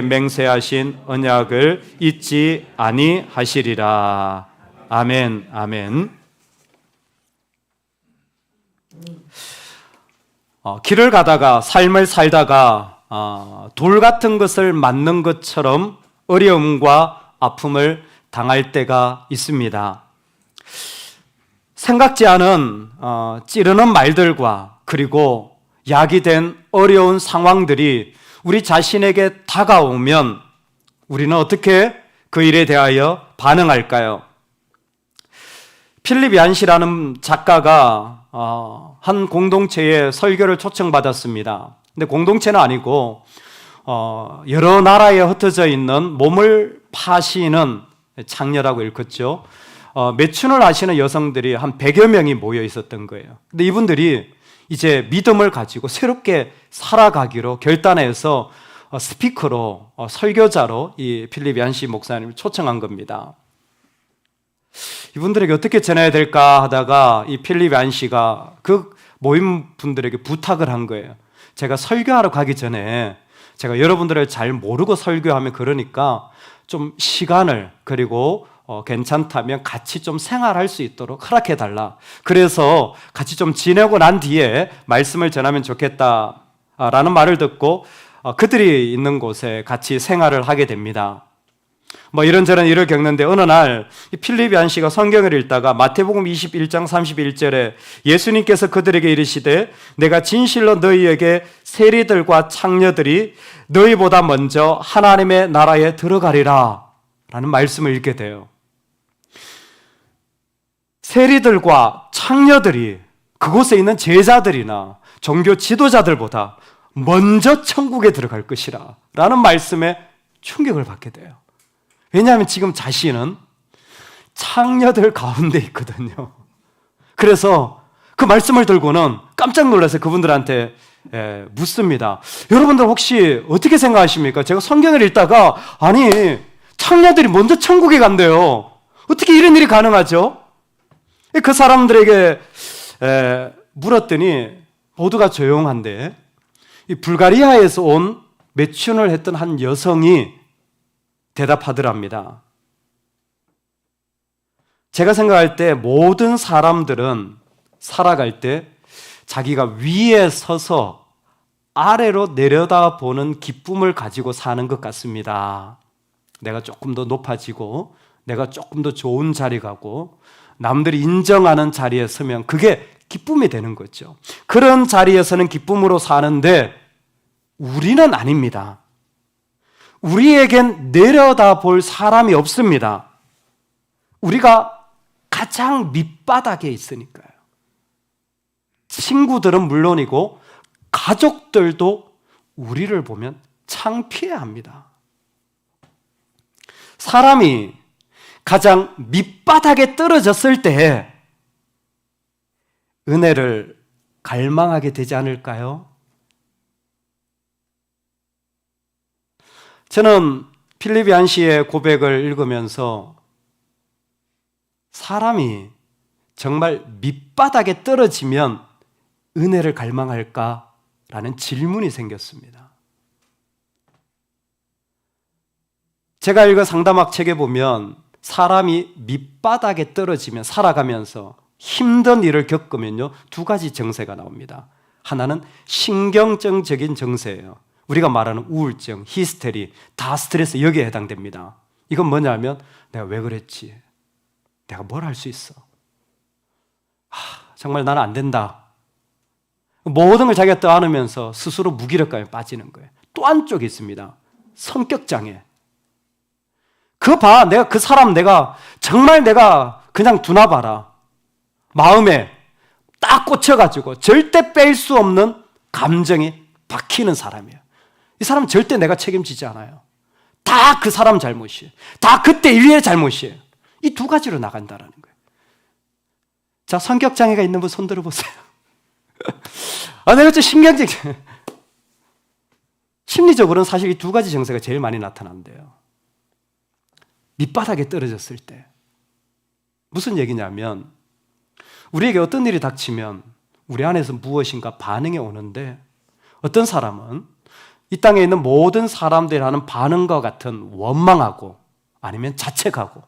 맹세하신 언약을 잊지 아니하시리라. 아멘, 아멘. 길을 가다가 삶을 살다가 돌 같은 것을 맞는 것처럼 어려움과 아픔을 당할 때가 있습니다. 생각지 않은 찌르는 말들과 그리고 야기된 어려운 상황들이 우리 자신에게 다가오면 우리는 어떻게 그 일에 대하여 반응할까요? 필립 얀시라는 작가가 한 공동체에 설교를 초청받았습니다. 근데 공동체는 아니고 여러 나라에 흩어져 있는 몸을 파시는 창녀라고 읽었죠. 매춘을 하시는 여성들이 한 100여 명이 모여 있었던 거예요. 근데 이분들이 이제 믿음을 가지고 새롭게 살아가기로 결단해서 스피커로, 설교자로 이 필립 얀시 목사님을 초청한 겁니다. 이분들에게 어떻게 전해야 될까 하다가 이 필립 얀시가 그 모임 분들에게 부탁을 한 거예요. 제가 설교하러 가기 전에 제가 여러분들을 잘 모르고 설교하면 그러니까 좀 시간을 그리고 괜찮다면 같이 좀 생활할 수 있도록 허락해달라. 그래서 같이 좀 지내고 난 뒤에 말씀을 전하면 좋겠다라는 말을 듣고 그들이 있는 곳에 같이 생활을 하게 됩니다. 이런저런 일을 겪는데 어느 날 필립 얀시가 성경을 읽다가 마태복음 21장 31절에 예수님께서 그들에게 이르시되 내가 진실로 너희에게 세리들과 창녀들이 너희보다 먼저 하나님의 나라에 들어가리라 라는 말씀을 읽게 돼요. 세리들과 창녀들이 그곳에 있는 제자들이나 종교 지도자들보다 먼저 천국에 들어갈 것이라 라는 말씀에 충격을 받게 돼요. 왜냐하면 지금 자신은 창녀들 가운데 있거든요. 그래서 그 말씀을 들고는 깜짝 놀라서 그분들한테 묻습니다. 여러분들 혹시 어떻게 생각하십니까? 제가 성경을 읽다가 아니 창녀들이 먼저 천국에 간대요. 어떻게 이런 일이 가능하죠? 그 사람들에게 물었더니 모두가 조용한데 이 불가리아에서 온 매춘을 했던 한 여성이 대답하더랍니다. 제가 생각할 때 모든 사람들은 살아갈 때 자기가 위에 서서 아래로 내려다보는 기쁨을 가지고 사는 것 같습니다. 내가 조금 더 높아지고 내가 조금 더 좋은 자리 가고 남들이 인정하는 자리에 서면 그게 기쁨이 되는 거죠. 그런 자리에서는 기쁨으로 사는데 우리는 아닙니다. 우리에겐 내려다볼 사람이 없습니다. 우리가 가장 밑바닥에 있으니까요. 친구들은 물론이고 가족들도 우리를 보면 창피해합니다. 사람이 가장 밑바닥에 떨어졌을 때 은혜를 갈망하게 되지 않을까요? 저는 필립 얀시의 고백을 읽으면서 사람이 정말 밑바닥에 떨어지면 은혜를 갈망할까라는 질문이 생겼습니다. 제가 읽은 상담학 책에 보면 사람이 밑바닥에 떨어지면 살아가면서 힘든 일을 겪으면요, 두 가지 정세가 나옵니다. 하나는 신경증적인 정세예요. 우리가 말하는 우울증, 히스테리, 다 스트레스 여기에 해당됩니다. 이건 뭐냐면 내가 왜 그랬지? 내가 뭘 할 수 있어? 정말 나는 안 된다. 모든 걸 자기가 떠안으면서 스스로 무기력감에 빠지는 거예요. 또 한쪽이 있습니다. 성격장애. 내가 그 사람 정말 내가 그냥 두나봐라. 마음에 딱 꽂혀가지고 절대 뺄 수 없는 감정이 박히는 사람이에요. 이 사람은 절대 내가 책임지지 않아요. 다 그 사람 잘못이에요. 다 그때 일의 잘못이에요. 이 두 가지로 나간다라는 거예요. 자, 성격장애가 있는 분 손 들어보세요. 내가 좀 신경질. 심리적으로는 사실 이 두 가지 증세가 제일 많이 나타난대요. 밑바닥에 떨어졌을 때. 무슨 얘기냐면 우리에게 어떤 일이 닥치면 우리 안에서 무엇인가 반응이 오는데 어떤 사람은 이 땅에 있는 모든 사람들이 하는 반응과 같은 원망하고 아니면 자책하고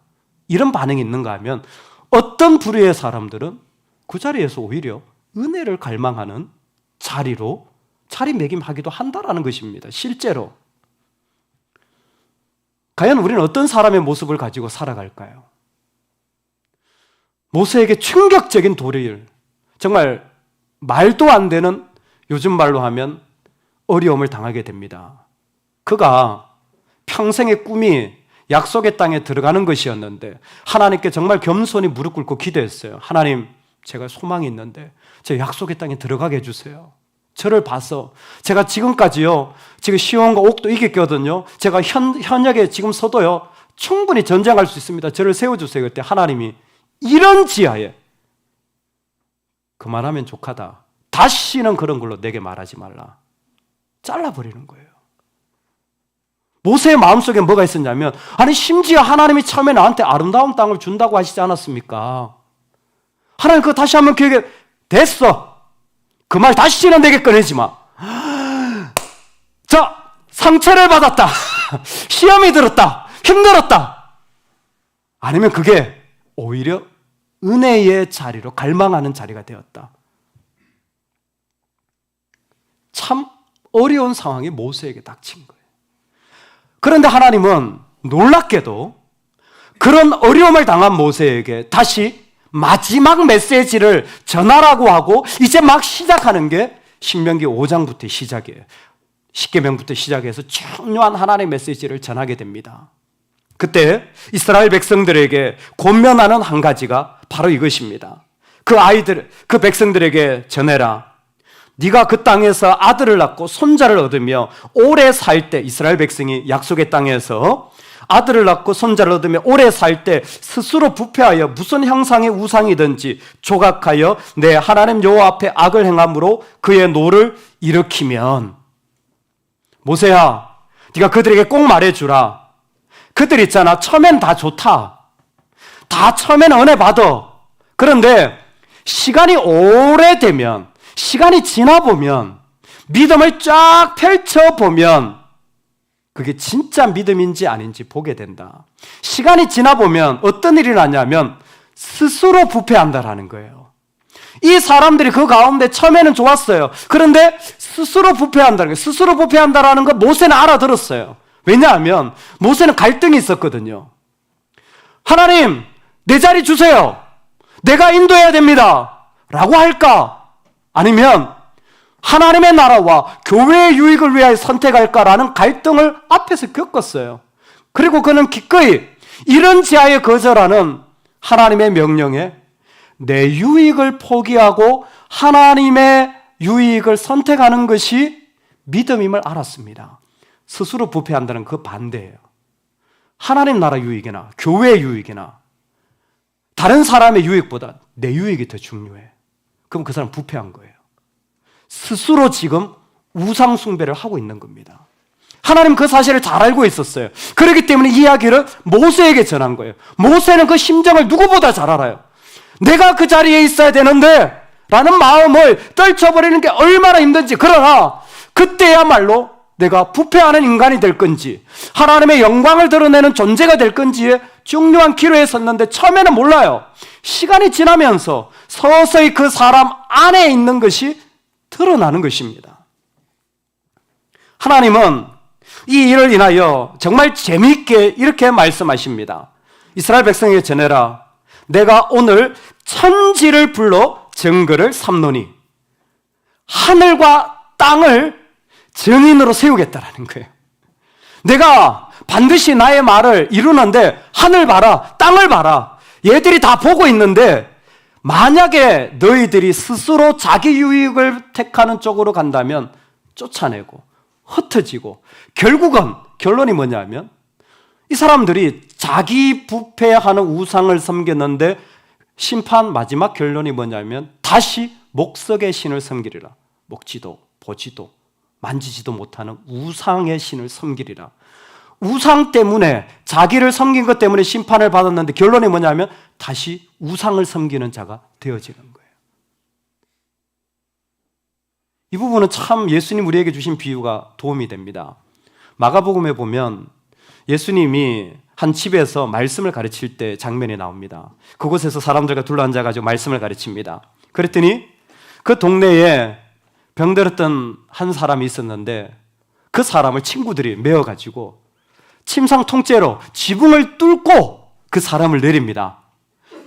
이런 반응이 있는가 하면 어떤 부류의 사람들은 그 자리에서 오히려 은혜를 갈망하는 자리매김하기도 한다라는 것입니다. 실제로. 과연 우리는 어떤 사람의 모습을 가지고 살아갈까요? 모세에게 충격적인 도리를, 정말 말도 안 되는, 요즘 말로 하면 어려움을 당하게 됩니다. 그가 평생의 꿈이 약속의 땅에 들어가는 것이었는데 하나님께 정말 겸손히 무릎 꿇고 기도했어요. 하나님, 제가 소망이 있는데 제 약속의 땅에 들어가게 해주세요. 저를 봐서 제가 지금까지요, 지금 시온과 옥도 이겼거든요. 제가 현역에 지금 서도요 충분히 전쟁할 수 있습니다. 저를 세워주세요. 그때 하나님이 이런 지하에 그만하면 족하다. 다시는 그런 걸로 내게 말하지 말라. 잘라버리는 거예요. 모세의 마음속에 뭐가 있었냐면, 아니 심지어 하나님이 처음에 나한테 아름다운 땅을 준다고 하시지 않았습니까? 하나님 그거 다시 한번 기억해. 됐어. 그 말 다시는 내게 꺼내지 마. 자, 상처를 받았다. 시험이 들었다. 힘들었다. 아니면 그게 오히려 은혜의 자리로 갈망하는 자리가 되었다. 참 어려운 상황이 모세에게 닥친 거예요. 그런데 하나님은 놀랍게도 그런 어려움을 당한 모세에게 다시 마지막 메시지를 전하라고 하고 이제 막 시작하는 게 신명기 5장부터 시작이에요. 십계명부터 시작해서 중요한 하나님의 메시지를 전하게 됩니다. 그때 이스라엘 백성들에게 권면하는 한 가지가 바로 이것입니다. 그 백성들에게 전해라. 네가 그 땅에서 아들을 낳고 손자를 얻으며 오래 살 때, 이스라엘 백성이 약속의 땅에서 아들을 낳고 손자를 얻으며 오래 살 때 스스로 부패하여 무슨 형상의 우상이든지 조각하여 내 하나님 여호와 앞에 악을 행함으로 그의 노를 일으키면, 모세야, 네가 그들에게 꼭 말해주라. 그들 있잖아, 처음엔 다 좋다. 다 처음엔 은혜 받아. 그런데 시간이 오래되면, 시간이 지나보면, 믿음을 쫙 펼쳐보면 그게 진짜 믿음인지 아닌지 보게 된다. 시간이 지나보면 어떤 일이 나냐면 스스로 부패한다라는 거예요. 이 사람들이 그 가운데 처음에는 좋았어요. 그런데 스스로 부패한다는 거예요. 스스로 부패한다라는 거 모세는 알아들었어요. 왜냐하면 모세는 갈등이 있었거든요. 하나님, 내 자리 주세요. 내가 인도해야 됩니다. 라고 할까? 아니면 하나님의 나라와 교회의 유익을 위하여 선택할까라는 갈등을 앞에서 겪었어요. 그리고 그는 기꺼이 이런 지하에 거절하는 하나님의 명령에 내 유익을 포기하고 하나님의 유익을 선택하는 것이 믿음임을 알았습니다. 스스로 부패한다는 그 반대예요. 하나님 나라 유익이나 교회의 유익이나 다른 사람의 유익보다 내 유익이 더 중요해. 그럼 그 사람 부패한 거예요. 스스로 지금 우상 숭배를 하고 있는 겁니다. 하나님 그 사실을 잘 알고 있었어요. 그렇기 때문에 이 이야기를 모세에게 전한 거예요. 모세는 그 심정을 누구보다 잘 알아요. 내가 그 자리에 있어야 되는데 라는 마음을 떨쳐버리는 게 얼마나 힘든지, 그러나 그때야말로 내가 부패하는 인간이 될 건지 하나님의 영광을 드러내는 존재가 될 건지에 중요한 기로에 섰는데 처음에는 몰라요. 시간이 지나면서 서서히 그 사람 안에 있는 것이 드러나는 것입니다. 하나님은 이 일을 인하여 정말 재미있게 이렇게 말씀하십니다. 이스라엘 백성에게 전해라. 내가 오늘 천지를 불러 증거를 삼노니 하늘과 땅을 증인으로 세우겠다라는 거예요. 내가 반드시 나의 말을 이루는데 하늘 봐라, 땅을 봐라. 얘들이 다 보고 있는데 만약에 너희들이 스스로 자기 유익을 택하는 쪽으로 간다면 쫓아내고 흩어지고 결국은 결론이 뭐냐면 이 사람들이 자기 부패하는 우상을 섬겼는데 심판 마지막 결론이 뭐냐면 다시 목석의 신을 섬기리라. 먹지도 보지도 만지지도 못하는 우상의 신을 섬기리라. 우상 때문에, 자기를 섬긴 것 때문에 심판을 받았는데 결론이 뭐냐면 다시 우상을 섬기는 자가 되어지는 거예요. 이 부분은 참 예수님 우리에게 주신 비유가 도움이 됩니다. 마가복음에 보면 예수님이 한 집에서 말씀을 가르칠 때 장면이 나옵니다. 그곳에서 사람들과 둘러앉아가지고 말씀을 가르칩니다. 그랬더니 그 동네에 병들었던 한 사람이 있었는데 그 사람을 친구들이 메어가지고 침상 통째로 지붕을 뚫고 그 사람을 내립니다.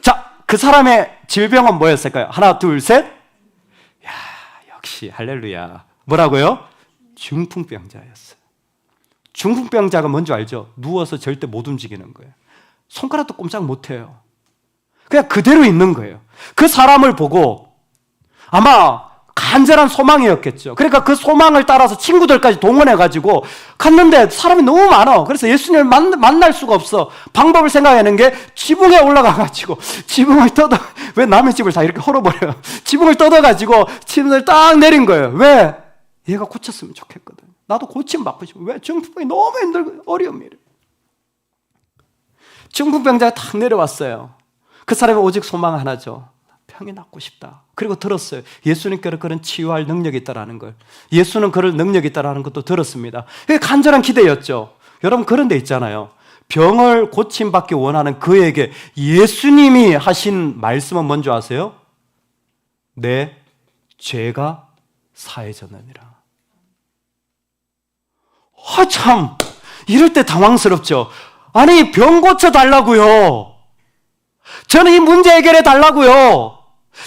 자, 그 사람의 질병은 뭐였을까요? 하나, 둘, 셋. 야, 역시 할렐루야. 뭐라고요? 중풍병자였어요. 중풍병자가 뭔지 알죠? 누워서 절대 못 움직이는 거예요. 손가락도 꼼짝 못해요. 그냥 그대로 있는 거예요. 그 사람을 보고 아마 간절한 소망이었겠죠. 그러니까 그 소망을 따라서 친구들까지 동원해가지고 갔는데 사람이 너무 많아. 그래서 예수님을 만날 수가 없어. 방법을 생각하는 게 지붕에 올라가가지고 지붕을 뜯어, 왜 남의 집을 다 이렇게 헐어버려요? 지붕을 뜯어가지고 침을 딱 내린 거예요. 왜? 얘가 고쳤으면 좋겠거든. 나도 고침 받고 싶어. 왜? 중풍병이 너무 힘들고 어려움이 이래. 중풍병자가 탁 내려왔어요. 그 사람의 오직 소망 하나죠. 병이 낫고 싶다. 그리고 들었어요. 예수님께로 그런 치유할 능력이 있다라는 걸. 예수는 그럴 능력이 있다라는 것도 들었습니다. 그게 간절한 기대였죠. 여러분 그런 데 있잖아요. 병을 고침받기 원하는 그에게 예수님이 하신 말씀은 뭔지 아세요? 내 죄가 사해졌느니라. 참 이럴 때 당황스럽죠. 아니 병 고쳐달라고요. 저는 이 문제 해결해 달라고요.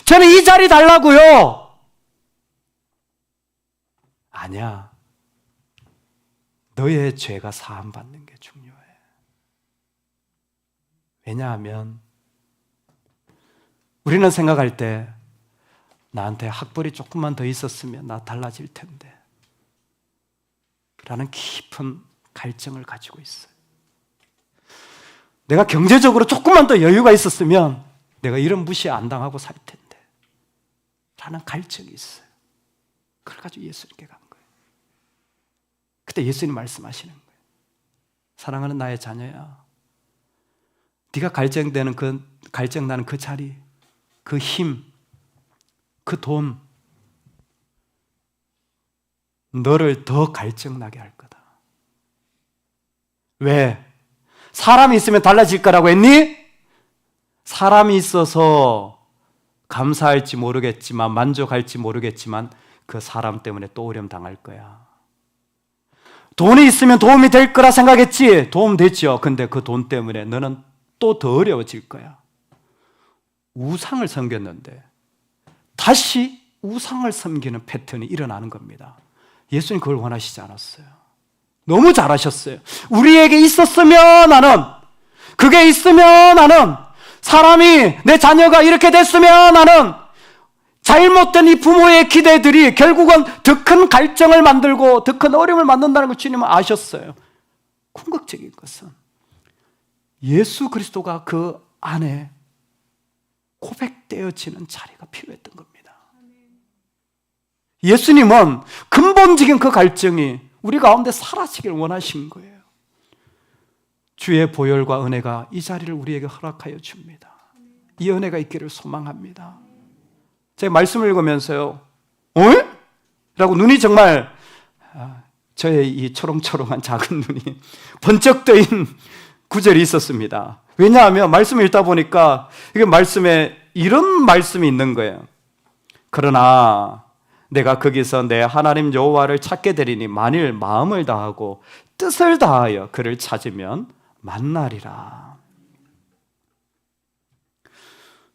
저는 이 자리 달라고요. 아니야. 너의 죄가 사함받는 게 중요해. 왜냐하면 우리는 생각할 때 나한테 학벌이 조금만 더 있었으면 나 달라질 텐데 라는 깊은 갈증을 가지고 있어요. 내가 경제적으로 조금만 더 여유가 있었으면 내가 이런 무시 안 당하고 살 텐데 라는 갈증이 있어요. 그걸 가지고 예수님께 간 거예요. 그때 예수님 말씀하시는 거예요. 사랑하는 나의 자녀야, 네가 갈증되는 갈증나는 그 자리, 그 힘, 그 돈, 너를 더 갈증나게 할 거다. 왜? 사람이 있으면 달라질 거라고 했니? 사람이 있어서 감사할지 모르겠지만, 만족할지 모르겠지만 그 사람 때문에 또 어려움 당할 거야. 돈이 있으면 도움이 될 거라 생각했지? 도움 됐죠. 근데 그 돈 때문에 너는 또 더 어려워질 거야. 우상을 섬겼는데 다시 우상을 섬기는 패턴이 일어나는 겁니다. 예수님 그걸 원하시지 않았어요. 너무 잘하셨어요. 우리에게 있었으면 하는, 그게 있으면 하는, 사람이 내 자녀가 이렇게 됐으면 하는 잘못된 이 부모의 기대들이 결국은 더 큰 갈증을 만들고 더 큰 어려움을 만든다는 걸 주님은 아셨어요. 궁극적인 것은 예수 그리스도가 그 안에 고백되어지는 자리가 필요했던 겁니다. 예수님은 근본적인 그 갈증이 우리 가운데 사라지길 원하신 거예요. 주의 보혈과 은혜가 이 자리를 우리에게 허락하여 줍니다. 이 은혜가 있기를 소망합니다. 제가 말씀을 읽으면서요, 어이? 라고 눈이 정말, 저의 이 초롱초롱한 작은 눈이 번쩍 뜨인 구절이 있었습니다. 왜냐하면 말씀을 읽다 보니까 이게 말씀에 이런 말씀이 있는 거예요. 그러나 내가 거기서 내 하나님 여호와를 찾게 되리니 만일 마음을 다하고 뜻을 다하여 그를 찾으면 만나리라.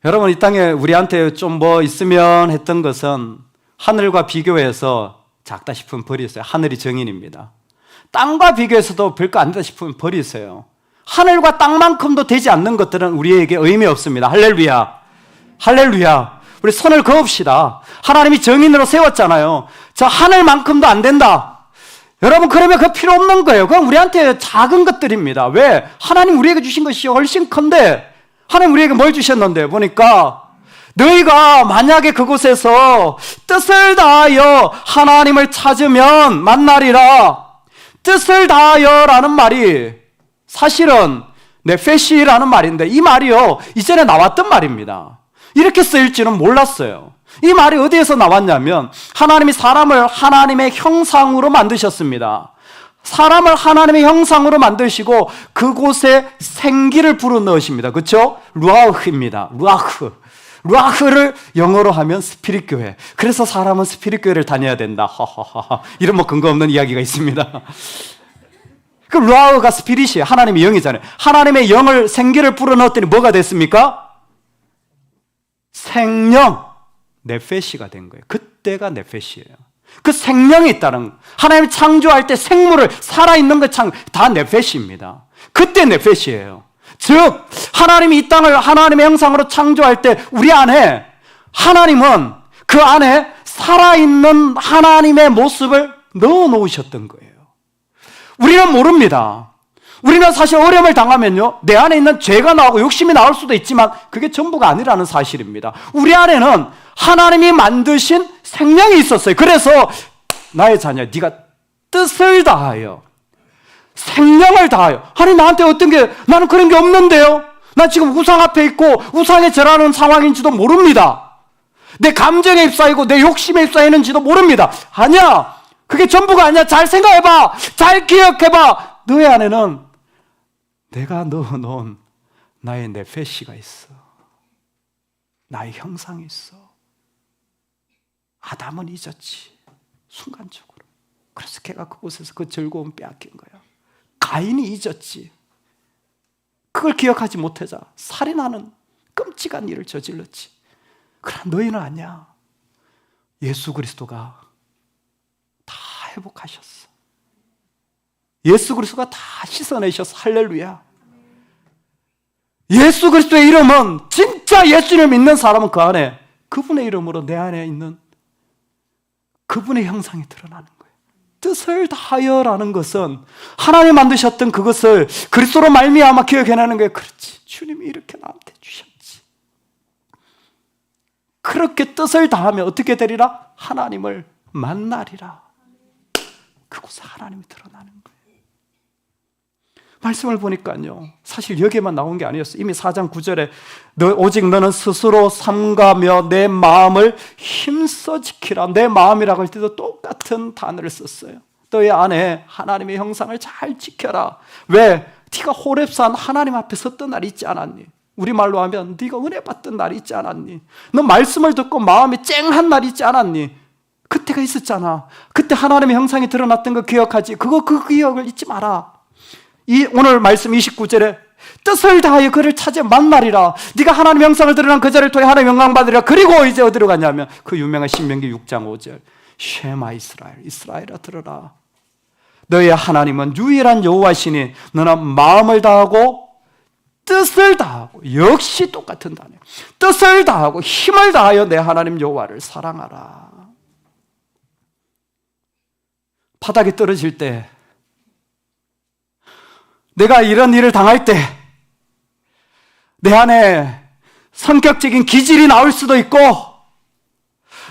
여러분, 이 땅에 우리한테 좀 뭐 있으면 했던 것은 하늘과 비교해서 작다 싶으면 버리세요. 하늘이 정인입니다. 땅과 비교해서도 별거 안 되다 싶으면 버리세요. 하늘과 땅만큼도 되지 않는 것들은 우리에게 의미 없습니다. 할렐루야. 할렐루야. 우리 손을 그읍시다. 하나님이 정인으로 세웠잖아요. 저 하늘만큼도 안 된다. 여러분, 그러면 그 필요 없는 거예요. 그건 우리한테 작은 것들입니다. 왜? 하나님 우리에게 주신 것이 훨씬 큰데, 하나님 우리에게 뭘 주셨는데 보니까 너희가 만약에 그곳에서 뜻을 다하여 하나님을 찾으면 만나리라. 뜻을 다하여 라는 말이 사실은 네페시라는 말인데 이 말이요, 이전에 나왔던 말입니다. 이렇게 쓰일 줄은 몰랐어요. 이 말이 어디에서 나왔냐면 하나님이 사람을 하나님의 형상으로 만드셨습니다. 사람을 하나님의 형상으로 만드시고 그곳에 생기를 불어넣으십니다. 그렇죠? 루아흐입니다. 루아흐를 영어로 하면 스피릿 교회. 그래서 사람은 스피릿 교회를 다녀야 된다. 하하하. 이런 뭐 근거 없는 이야기가 있습니다. 그 루아흐가 스피릿이에요. 하나님의 영이잖아요. 하나님의 영을 생기를 불어넣었더니 뭐가 됐습니까? 생명, 네페시가 된 거예요. 그때가 네페시예요. 그 생명이 있다는 거. 하나님이 창조할 때 생물을 살아있는 것 다 네페시입니다. 그때 네페시예요. 즉 하나님이 이 땅을 하나님의 형상으로 창조할 때 우리 안에 하나님은 그 안에 살아있는 하나님의 모습을 넣어놓으셨던 거예요. 우리는 모릅니다. 우리는 사실 어려움을 당하면요, 내 안에 있는 죄가 나오고 욕심이 나올 수도 있지만 그게 전부가 아니라는 사실입니다. 우리 안에는 하나님이 만드신 생명이 있었어요. 그래서 나의 자녀, 네가 뜻을 다하여 생명을 다하여. 아니 나한테 어떤 게, 나는 그런 게 없는데요. 나 지금 우상 앞에 있고 우상에 절하는 상황인지도 모릅니다. 내 감정에 휩싸이고 내 욕심에 휩싸이는지도 모릅니다. 아니야, 그게 전부가 아니야. 잘 생각해봐, 잘 기억해봐. 너의 안에는 내가 넣어놓은 나의 네페시가 있어. 나의 형상이 있어. 아담은 잊었지, 순간적으로. 그래서 걔가 그곳에서 그 즐거움 빼앗긴 거야. 가인이 잊었지. 그걸 기억하지 못하자 살인하는 끔찍한 일을 저질렀지. 그러나 너희는 아니야. 예수 그리스도가 다 회복하셨어. 예수 그리스도가 다 씻어내셨어. 할렐루야. 예수 그리스도의 이름은, 진짜 예수님을 믿는 사람은 그 안에, 그분의 이름으로 내 안에 있는 그분의 형상이 드러나는 거예요. 뜻을 다하여라는 것은 하나님 만드셨던 그것을 그리스도로 말미암아 기억해내는 거예요. 그렇지, 주님이 이렇게 나한테 주셨지. 그렇게 뜻을 다하면 어떻게 되리라? 하나님을 만나리라. 그곳에 하나님이 드러나는 거예요. 말씀을 보니까요, 사실 여기에만 나온 게 아니었어요. 이미 4장 9절에 오직 너는 스스로 삼가며 내 마음을 힘써 지키라. 내 마음이라고 할 때도 똑같은 단어를 썼어요. 너의 안에 하나님의 형상을 잘 지켜라. 왜? 네가 호렙산 하나님 앞에 섰던 날이 있지 않았니? 우리말로 하면 네가 은혜 받던 날이 있지 않았니? 너 말씀을 듣고 마음이 쨍한 날이 있지 않았니? 그때가 있었잖아. 그때 하나님의 형상이 드러났던 거 기억하지? 그 기억을 잊지 마라. 오늘 말씀 29절에 뜻을 다하여 그를 찾아 만나리라. 네가 하나님의 형상을 드러난 그 자를 통해 하나님의 영광 받으리라. 그리고 이제 어디로 가냐면 그 유명한 신명기 6장 5절, 쉐마 이스라엘, 이스라엘아 들어라. 너의 하나님은 유일한 여호와시니 너는 마음을 다하고 뜻을 다하고, 역시 똑같은 단어, 뜻을 다하고 힘을 다하여 내 하나님 여호와를 사랑하라. 바닥에 떨어질 때, 내가 이런 일을 당할 때 내 안에 성격적인 기질이 나올 수도 있고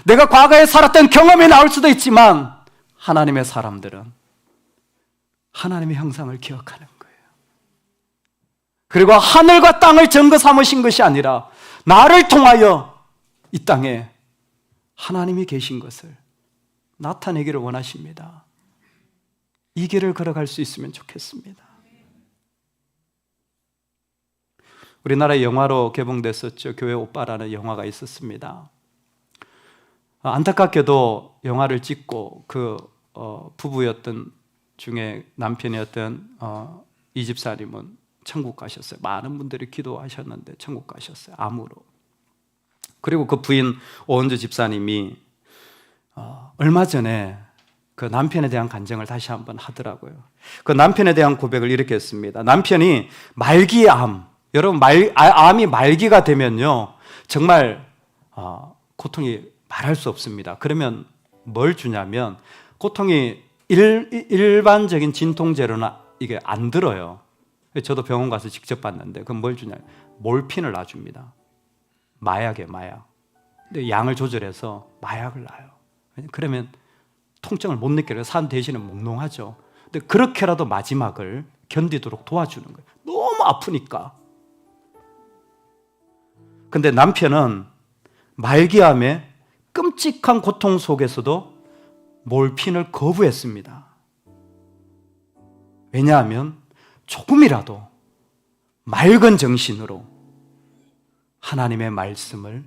내가 과거에 살았던 경험이 나올 수도 있지만 하나님의 사람들은 하나님의 형상을 기억하는 거예요. 그리고 하늘과 땅을 증거 삼으신 것이 아니라 나를 통하여 이 땅에 하나님이 계신 것을 나타내기를 원하십니다. 이 길을 걸어갈 수 있으면 좋겠습니다. 우리나라에 영화로 개봉됐었죠. 교회 오빠라는 영화가 있었습니다. 안타깝게도 영화를 찍고 그 부부였던 중에 남편이었던 이 집사님은 천국 가셨어요. 많은 분들이 기도하셨는데 천국 가셨어요. 암으로. 그리고 그 부인 오은주 집사님이 얼마 전에 그 남편에 대한 간증을 다시 한번 하더라고요. 그 남편에 대한 고백을 이렇게 했습니다. 남편이 말기암, 여러분 암이 말기가 되면요 정말 고통이 말할 수 없습니다. 그러면 뭘 주냐면, 고통이 일반적인 진통제로는 이게 안 들어요. 저도 병원 가서 직접 봤는데 그럼 뭘 주냐, 몰핀을 놔줍니다. 마약이에요, 마약. 근데 양을 조절해서 마약을 놔요. 그러면 통증을 못 느껴요. 사람 대신에 몽롱하죠. 근데 그렇게라도 마지막을 견디도록 도와주는 거예요. 너무 아프니까. 근데 남편은 말기암에 끔찍한 고통 속에서도 몰핀을 거부했습니다. 왜냐하면 조금이라도 맑은 정신으로 하나님의 말씀을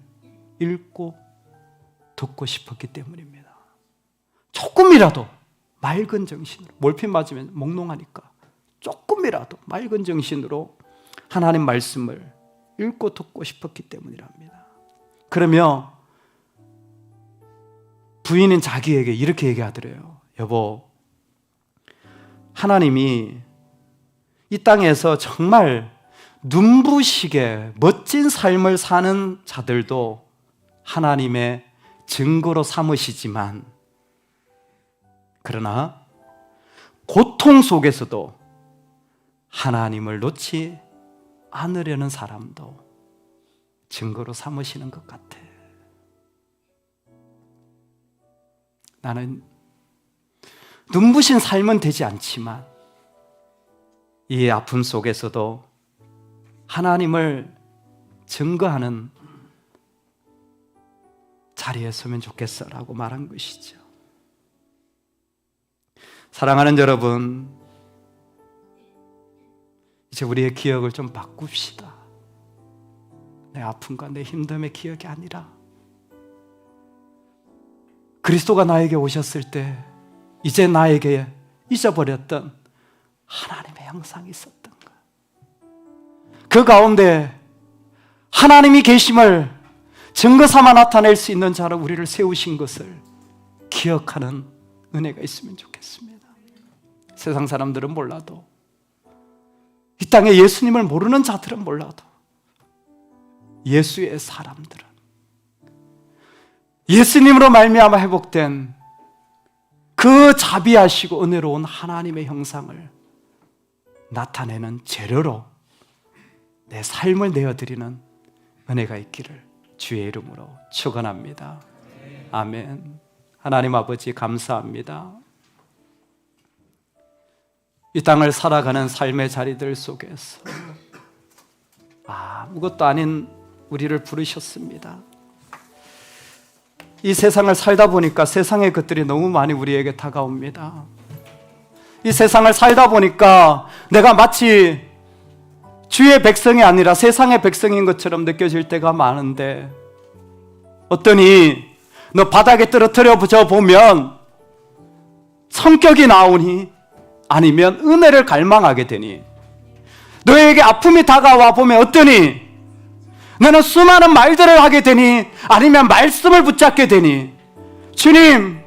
읽고 듣고 싶었기 때문입니다. 조금이라도 맑은 정신으로, 몰핀 맞으면 몽롱하니까 조금이라도 맑은 정신으로 하나님 말씀을 읽고 듣고 싶었기 때문이랍니다. 그러며 부인은 자기에게 이렇게 얘기하더래요. 여보, 하나님이 이 땅에서 정말 눈부시게 멋진 삶을 사는 자들도 하나님의 증거로 삼으시지만, 그러나 고통 속에서도 하나님을 놓지 않으려는 사람도 증거로 삼으시는 것 같아. 나는 눈부신 삶은 되지 않지만 이 아픔 속에서도 하나님을 증거하는 자리에 서면 좋겠어 라고 말한 것이죠. 사랑하는 여러분, 이제 우리의 기억을 좀 바꿉시다. 내 아픔과 내 힘듦의 기억이 아니라 그리스도가 나에게 오셨을 때 이제 나에게 잊어버렸던 하나님의 형상이 있었던 것, 그 가운데 하나님이 계심을 증거 삼아 나타낼 수 있는 자로 우리를 세우신 것을 기억하는 은혜가 있으면 좋겠습니다. 세상 사람들은 몰라도, 이 땅에 예수님을 모르는 자들은 몰라도, 예수의 사람들은 예수님으로 말미암아 회복된 그 자비하시고 은혜로운 하나님의 형상을 나타내는 재료로 내 삶을 내어드리는 은혜가 있기를 주의 이름으로 축원합니다. 아멘. 하나님 아버지 감사합니다. 이 땅을 살아가는 삶의 자리들 속에서 아무것도 아닌 우리를 부르셨습니다. 이 세상을 살다 보니까 세상의 것들이 너무 많이 우리에게 다가옵니다. 이 세상을 살다 보니까 내가 마치 주의 백성이 아니라 세상의 백성인 것처럼 느껴질 때가 많은데, 어떠니 너 바닥에 떨어뜨려 보면 성격이 나오니, 아니면 은혜를 갈망하게 되니, 너에게 아픔이 다가와 보면 어떠니 너는 수많은 말들을 하게 되니, 아니면 말씀을 붙잡게 되니, 주님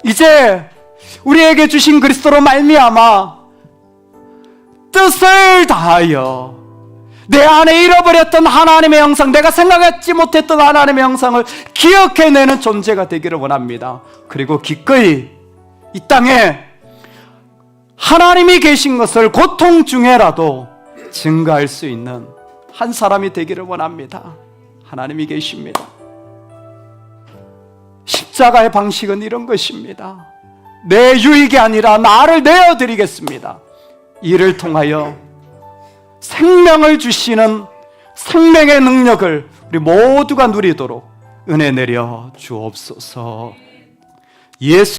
이제 우리에게 주신 그리스도로 말미암아 뜻을 다하여 내 안에 잃어버렸던 하나님의 형상, 내가 생각하지 못했던 하나님의 형상을 기억해내는 존재가 되기를 원합니다. 그리고 기꺼이 이 땅에 하나님이 계신 것을 고통 중에라도 증거할 수 있는 한 사람이 되기를 원합니다. 하나님이 계십니다. 십자가의 방식은 이런 것입니다. 내 유익이 아니라 나를 내어드리겠습니다. 이를 통하여 생명을 주시는 생명의 능력을 우리 모두가 누리도록 은혜 내려 주옵소서. 예수